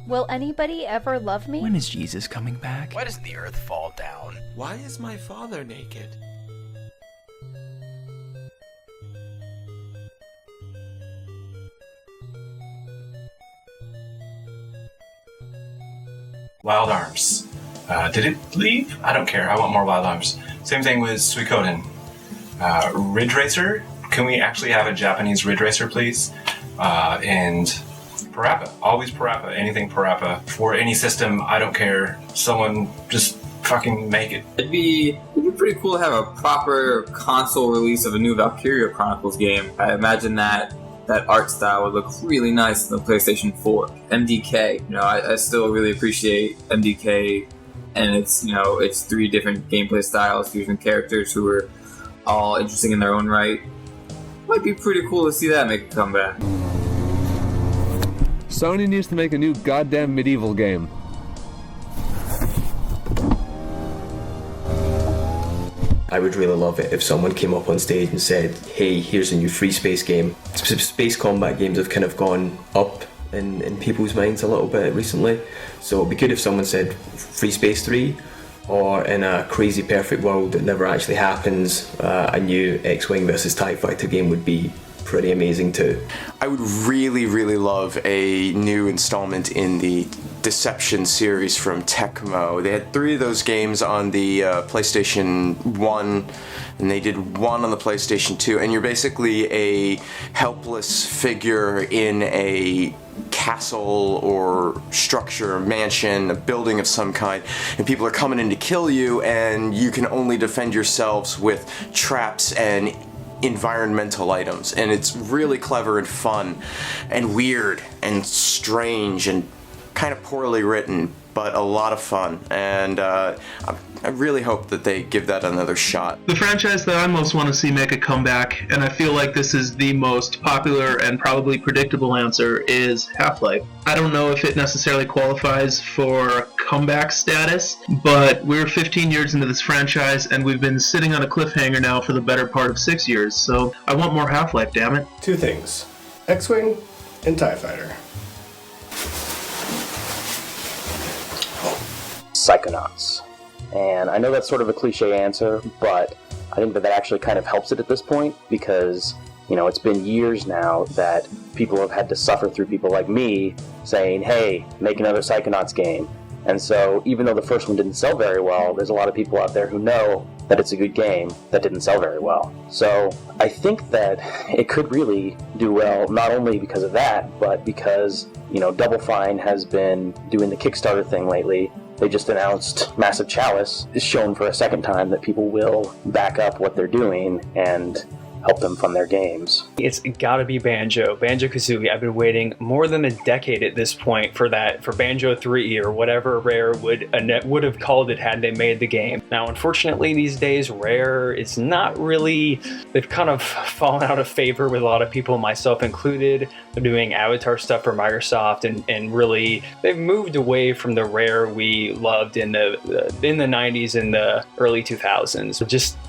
Will anybody ever love me? When is Jesus coming back? Why does the earth fall down? Why is my father naked? Wild Arms. Did it leave? I don't care. I want more Wild Arms. Same thing with Suikoden. Ridge Racer. Can we actually have a Japanese Ridge Racer, please? And Parappa. Always Parappa. Anything Parappa. For any system, I don't care. Someone just fucking make it. It'd be pretty cool to have a proper console release of a new Valkyria Chronicles game. I imagine that art style would look really nice on the PlayStation 4. MDK, I still really appreciate MDK, and it's 3 different gameplay styles, 3 different characters who are all interesting in their own right. Might be pretty cool to see that make a comeback. Sony needs to make a new goddamn medieval game. I would really love it if someone came up on stage and said, hey, here's a new free space game. Space combat games have kind of gone up in people's minds a little bit recently, so it'd be good if someone said Free Space 3, or in a crazy perfect world that never actually happens, a new X-Wing versus TIE Fighter game would be pretty amazing too. I would really, really love a new installment in the Deception series from Tecmo. They had 3 of those games on the PlayStation 1, and they did 1 on the PlayStation 2, and you're basically a helpless figure in a castle or structure, mansion, a building of some kind, and people are coming in to kill you, and you can only defend yourselves with traps and environmental items. And it's really clever and fun and weird and strange and kind of poorly written, but a lot of fun, and I really hope that they give that another shot. The franchise that I most want to see make a comeback, and I feel like this is the most popular and probably predictable answer, is Half-Life. I don't know if it necessarily qualifies for comeback status, but we're 15 years into this franchise, and we've been sitting on a cliffhanger now for the better part of 6 years, so I want more Half-Life, damn it. 2 things. X-Wing and TIE Fighter. Psychonauts. And I know that's sort of a cliche answer, but I think that actually kind of helps it at this point, because, it's been years now that people have had to suffer through people like me saying, hey, make another Psychonauts game. And so even though the first one didn't sell very well, there's a lot of people out there who know that it's a good game that didn't sell very well. So I think that it could really do well, not only because of that, but because, Double Fine has been doing the Kickstarter thing lately. They just announced Massive Chalice is shown for a second time that people will back up what they're doing and help them fund their games. It's gotta be Banjo-Kazooie. I've been waiting more than a decade at this point for Banjo 3 or whatever Rare would have called it had they made the game. Now, unfortunately, these days, Rare is not really, they've kind of fallen out of favor with a lot of people, myself included. They're doing Avatar stuff for Microsoft, and really, they've moved away from the Rare we loved in the 90s and the early 2000s.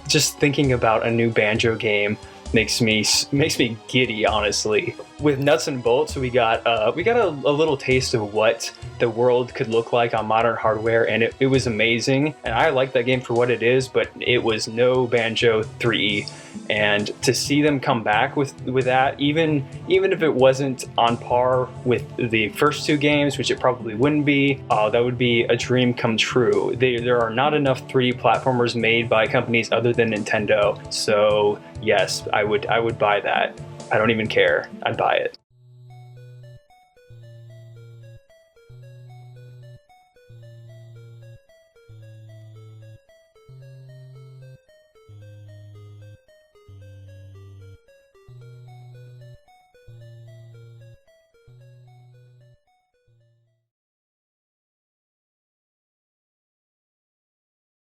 Just thinking about a new Banjo game makes me giddy, honestly. With Nuts and Bolts, we got a little taste of what the world could look like on modern hardware, and it was amazing. And I like that game for what it is, but it was no Banjo 3. And to see them come back with that, even if it wasn't on par with the first 2 games, which it probably wouldn't be, that would be a dream come true. There are not enough 3D platformers made by companies other than Nintendo. So yes, I would buy that. I don't even care. I'd buy it.